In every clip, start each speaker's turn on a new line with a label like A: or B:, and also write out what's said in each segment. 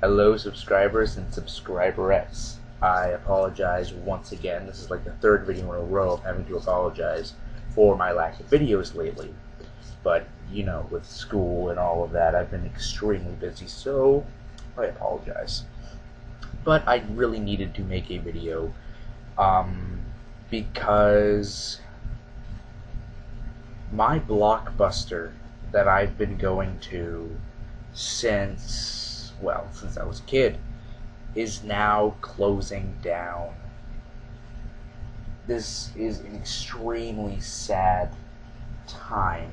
A: Hello, subscribers and subscriberettes. I apologize once again. This is like the third video in a row of having to apologize for my lack of videos lately. But, you know, with school and all of that, I've been extremely busy, so I apologize. But I really needed to make a video because my Blockbuster that I've been going to since I was a kid is now closing down. This is an extremely sad time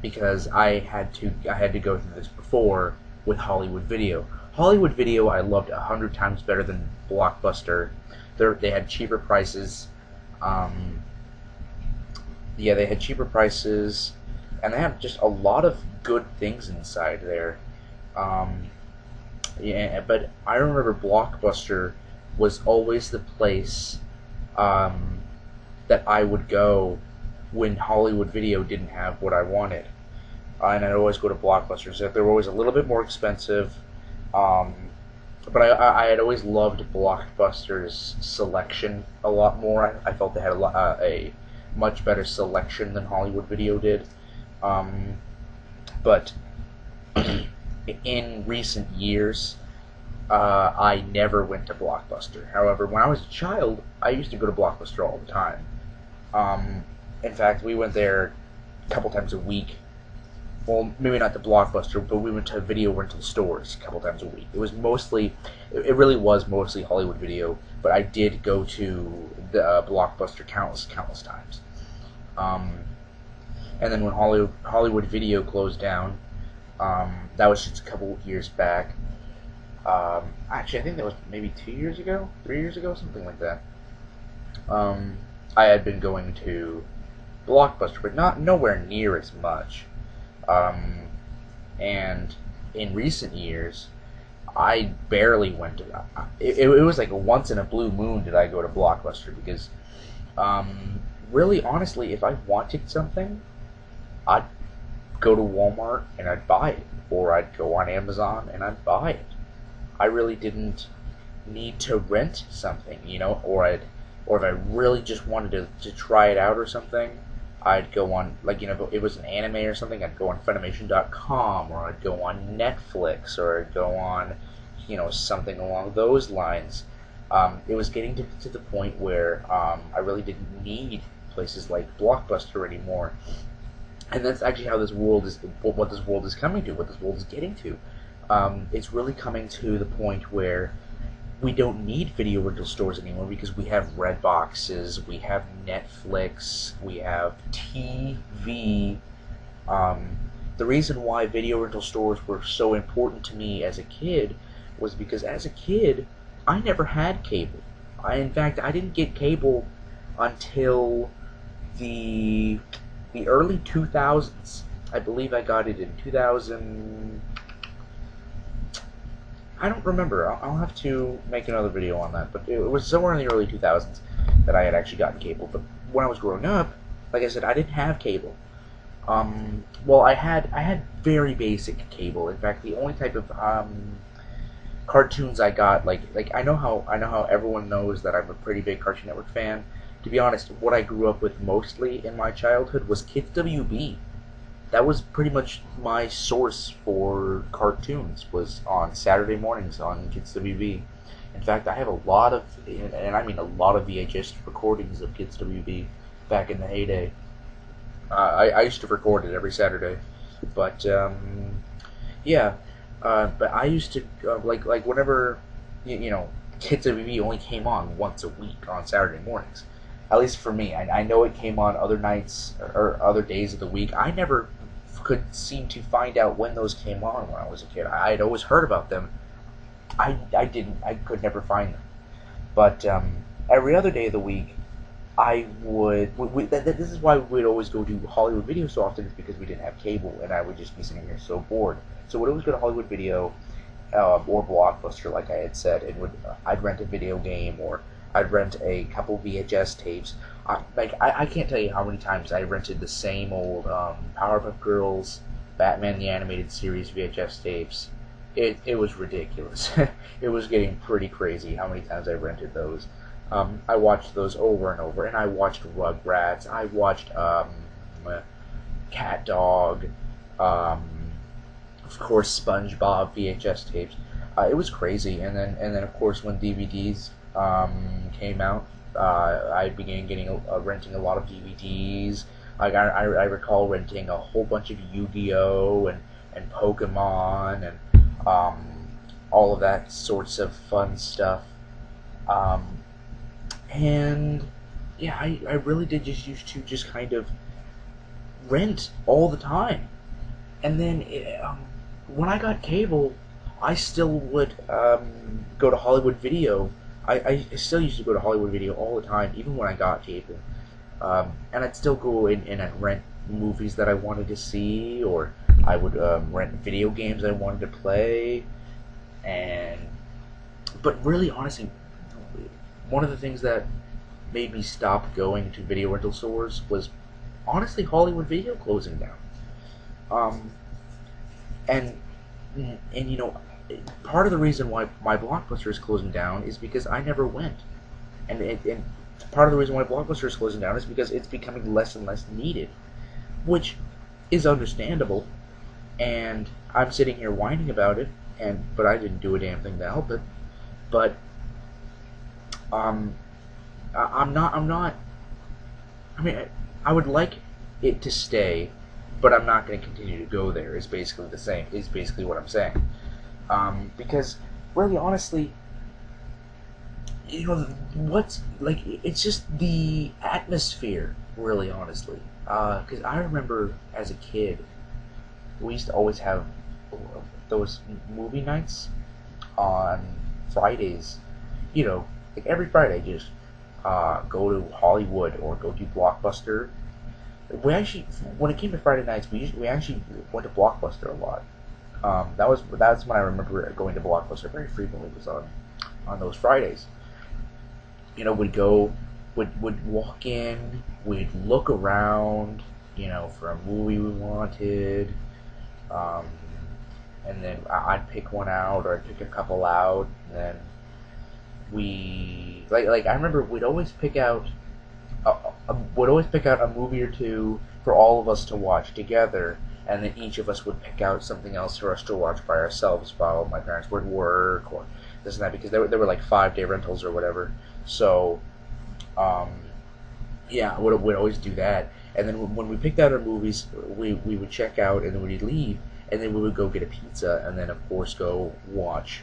A: because I had to go through this before with Hollywood Video. Hollywood Video I loved 100 times better than Blockbuster. They had cheaper prices. Yeah, they had cheaper prices, and they had just a lot of good things inside there. Yeah, but I remember Blockbuster was always the place that I would go when Hollywood Video didn't have what I wanted. And I'd always go to Blockbusters. They were always a little bit more expensive, but I had always loved Blockbuster's selection a lot more. I felt they had a much better selection than Hollywood Video did. But in recent years, I never went to Blockbuster. However, when I was a child, I used to go to Blockbuster all the time. In fact, we went there a couple times a week. Well, maybe not to Blockbuster, but we went to video rental stores a couple times a week. It was mostly, it really was mostly Hollywood Video, but I did go to the Blockbuster countless times. And then when Hollywood Video closed down, that was just a couple years back. Actually, I think that was maybe 2 years ago, 3 years ago, something like that. I had been going to Blockbuster, but nowhere near as much. And in recent years, I barely went to that. It was like once in a blue moon did I go to Blockbuster because, really, honestly, if I wanted something, I'd go to Walmart and I'd buy it, or I'd go on Amazon and I'd buy it. I really didn't need to rent something, or if I really just wanted to try it out or something, I'd go on, like, if it was an anime or something, I'd go on Funimation.com, or I'd go on Netflix, or I'd go on, something along those lines. It was getting to the point where I really didn't need places like Blockbuster anymore. And that's actually how what this world is coming to, what this world is getting to. It's really coming to the point where we don't need video rental stores anymore because we have Redboxes, we have Netflix, we have TV. The reason why video rental stores were so important to me as a kid was because as a kid, I never had cable. In fact, I didn't get cable until the early 2000s. I believe I got it in 2000. I don't remember. I'll have to make another video on that. But it was somewhere in the early 2000s that I had actually gotten cable. But when I was growing up, like I said, I didn't have cable. Well, I had very basic cable. In fact, the only type of cartoons I got, like I know how everyone knows that I'm a pretty big Cartoon Network fan. To be honest, what I grew up with mostly in my childhood was Kids WB. That was pretty much my source for cartoons, was on Saturday mornings on Kids WB. In fact, I have a lot of, and I mean a lot of VHS recordings of Kids WB back in the heyday. I used to record it every Saturday, but yeah, but I used to like whenever Kids WB only came on once a week on Saturday mornings. At least for me, I know it came on other nights or other days of the week. I never could seem to find out when those came on when I was a kid. I had always heard about them. I could never find them. But every other day of the week, I would. This is why we'd always go to Hollywood Video so often, is because we didn't have cable, and I would just be sitting here so bored. So we'd always go to Hollywood Video or Blockbuster, like I had said, and I'd rent a video game, or I'd rent a couple VHS tapes. I can't tell you how many times I rented the same old Powerpuff Girls, Batman the Animated Series VHS tapes, it was ridiculous. It was getting pretty crazy how many times I rented those. I watched those over and over, and I watched Rugrats. I watched Cat Dog, of course SpongeBob VHS tapes. It was crazy, and then of course when DVDs came out, I began getting renting a lot of DVDs. I recall renting a whole bunch of Yu-Gi-Oh and Pokemon and all of that sorts of fun stuff. Um, and yeah, I really did just used to just kind of rent all the time. And then when I got cable, I still would go to Hollywood Video. I still used to go to Hollywood Video all the time, even when I got cable. And I'd still go in and I'd rent movies that I wanted to see, or I would rent video games I wanted to play. And but really, honestly, one of the things that made me stop going to video rental stores was honestly Hollywood Video closing down. Um, and you know, part of the reason why my Blockbuster is closing down is because I never went, and part of the reason why Blockbuster is closing down is because it's becoming less and less needed, which is understandable. And I'm sitting here whining about it, but I didn't do a damn thing to help it. But um, I'm not. I mean, I would like it to stay, but I'm not going to continue to go there. Is basically the same. Is basically what I'm saying. Because really, honestly, what's like? It's just the atmosphere. Really, honestly, because I remember as a kid, we used to always have those movie nights on Fridays. Like every Friday, just go to Hollywood or go to Blockbuster. We actually, when it came to Friday nights, we actually went to Blockbuster a lot. That's when I remember going to Blockbuster very frequently, was on those Fridays. We'd go, would walk in, we'd look around, for a movie we wanted, um, and then I'd pick one out, or I'd pick a couple out, and then we like I remember we'd always pick out a movie or two for all of us to watch together, and then each of us would pick out something else for us to watch by ourselves while my parents were at work or this and that, because there were like 5-day rentals or whatever. So, yeah, we'd always do that. And then when we picked out our movies, we would check out, and then we'd leave, and then we would go get a pizza, and then of course go watch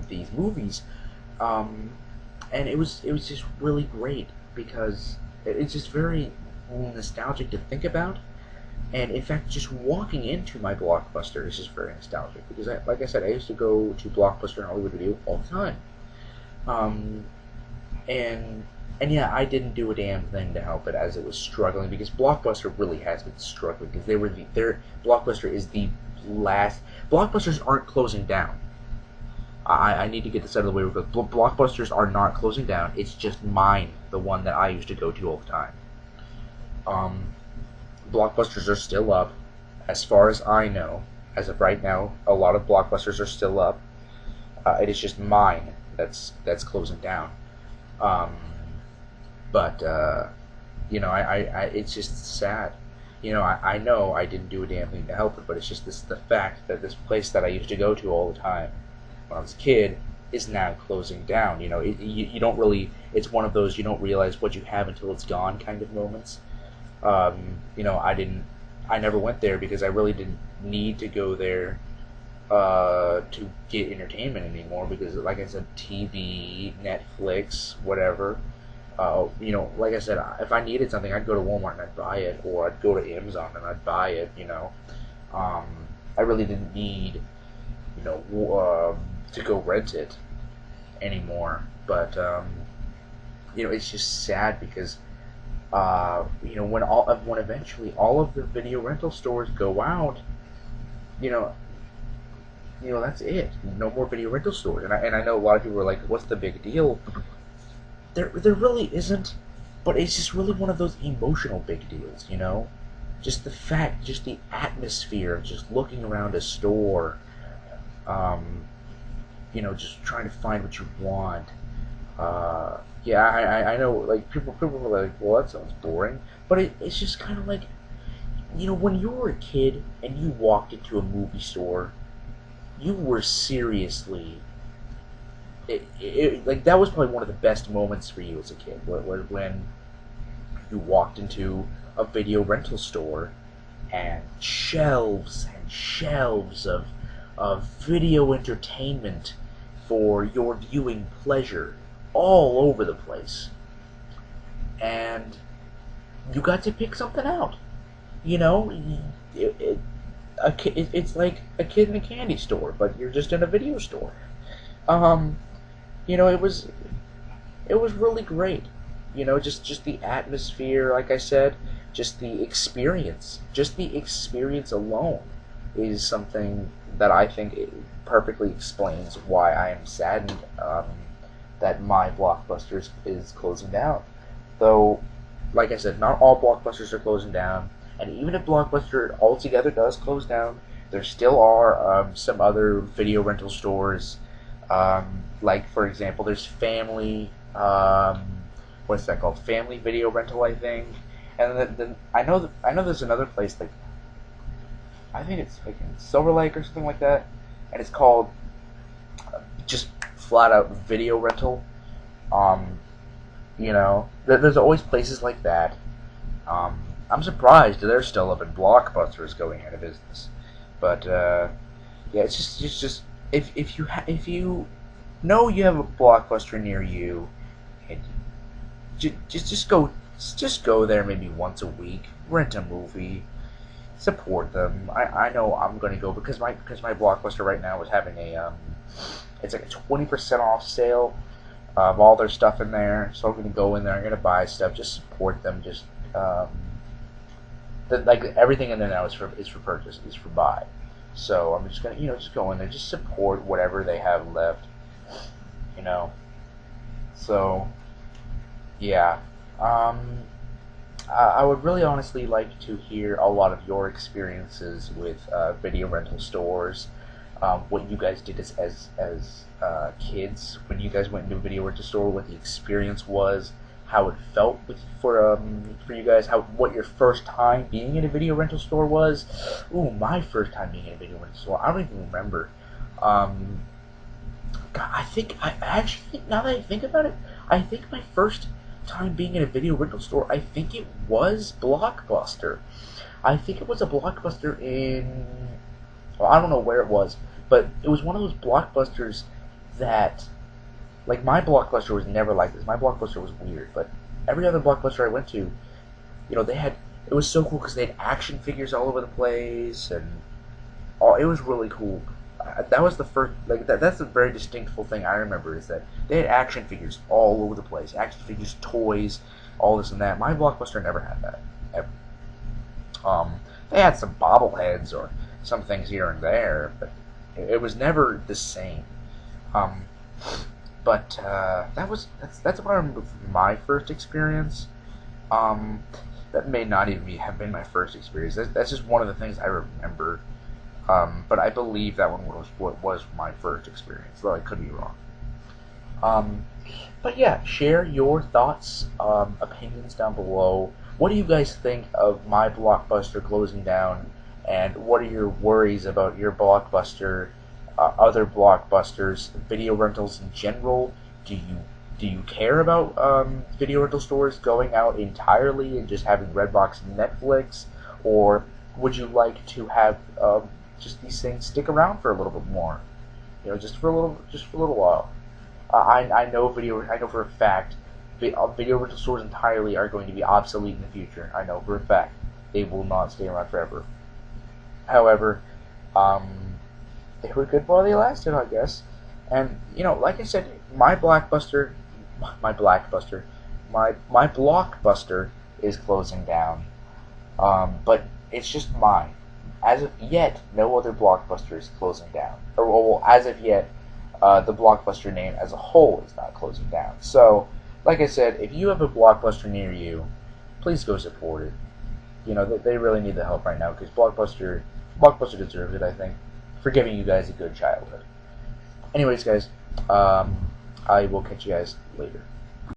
A: these movies. And it was just really great, because it's just very nostalgic to think about. And in fact, just walking into my Blockbuster is just very nostalgic, because like I said, I used to go to Blockbuster and Hollywood Video all the time. And yeah, I didn't do a damn thing to help it as it was struggling, because Blockbuster really has been struggling, because Blockbuster is the last. Blockbusters aren't closing down. I need to get this out of the way, because Blockbusters are not closing down. It's just mine, the one that I used to go to all the time. Blockbusters are still up, as far as I know. As of right now, a lot of Blockbusters are still up. It is just mine that's closing down. But it's just sad. I know I didn't do a damn thing to help it, but it's just the fact that this place that I used to go to all the time when I was a kid is now closing down. You don't really. It's one of those you don't realize what you have until it's gone kind of moments. I never went there because I really didn't need to go there to get entertainment anymore, because, like I said, TV, Netflix, whatever. Like I said, if I needed something, I'd go to Walmart and I'd buy it, or I'd go to Amazon and I'd buy it. I really didn't need, to go rent it anymore. But it's just sad, because when eventually all of the video rental stores go out, that's it. No more video rental stores. And I know a lot of people are like, "What's the big deal?" There really isn't, but it's just really one of those emotional big deals. Just the fact, just the atmosphere of just looking around a store, Um, just trying to find what you want. Yeah, I know, like, people are like, well, that sounds boring, but it's just kind of like, when you were a kid and you walked into a movie store, you were seriously, like, that was probably one of the best moments for you as a kid, when you walked into a video rental store and shelves of video entertainment for your viewing pleasure all over the place. And you got to pick something out. You know, it, it, it's like a kid in a candy store, but you're just in a video store. Um, it was really great. Just the atmosphere, like I said, just the experience alone is something that I think it perfectly explains why I am saddened that my Blockbusters is closing down. Though, like I said, not all Blockbusters are closing down, and even if Blockbuster altogether does close down, there still are some other video rental stores. Like, for example, there's Family. What's that called? Family Video Rental, I think. And then I know there's another place, like, I think it's like in Silver Lake or something like that, and it's called just flat out video rental. There's always places like that. I'm surprised they're still up in Blockbusters going out of business, but yeah, it's just if you know you have a Blockbuster near you, and just go there maybe once a week, rent a movie, support them. I know I'm gonna go because my Blockbuster right now is having it's like a 20% off sale of all their stuff in there. So I'm gonna go in there. I'm gonna buy stuff. Just support them. Just like everything in there now is for purchase. Is for buy. So I'm just gonna just go in there. Just support whatever they have left. So yeah. I would really honestly like to hear a lot of your experiences with video rental stores. What you guys did as kids when you guys went into a video rental store, what the experience was, how it felt for you guys, what your first time being in a video rental store was. Ooh, my first time being in a video rental store, I don't even remember. God, I actually think, now that I think about it, I think my first time being in a video rental store, I think it was Blockbuster. I think it was a Blockbuster in, well, I don't know where it was, but it was one of those Blockbusters that, like, my Blockbuster was never like this. My Blockbuster was weird, but every other Blockbuster I went to, it was so cool because they had action figures all over the place, and it was really cool. That was the first, like, that's a very distinctful thing I remember, is that they had action figures all over the place. Action figures, toys, all this and that. My Blockbuster never had that, ever. They had some bobbleheads or some things here and there, but it was never the same. But that's what I remember from my first experience. That may not even have been my first experience. That's just one of the things I remember. But I believe that one was what was my first experience, though I could be wrong. But yeah, share your thoughts, opinions down below. What do you guys think of my Blockbuster closing down, and what are your worries about your Blockbuster, other Blockbusters, video rentals in general? Do you care about video rental stores going out entirely and just having Redbox and Netflix, or would you like to have just these things stick around for a little bit more, just for a little while? I know for a fact video rental stores entirely are going to be obsolete in the future. I know for a fact they will not stay around forever. However, they were good while they lasted, I guess. And like I said, my Blockbuster is closing down. But it's just mine. As of yet, no other Blockbuster is closing down. Or, well, as of yet, the Blockbuster name as a whole is not closing down. So, like I said, if you have a Blockbuster near you, please go support it. They really need the help right now, because Blockbuster deserves it, I think, for giving you guys a good childhood. Anyways, guys, um, I will catch you guys later.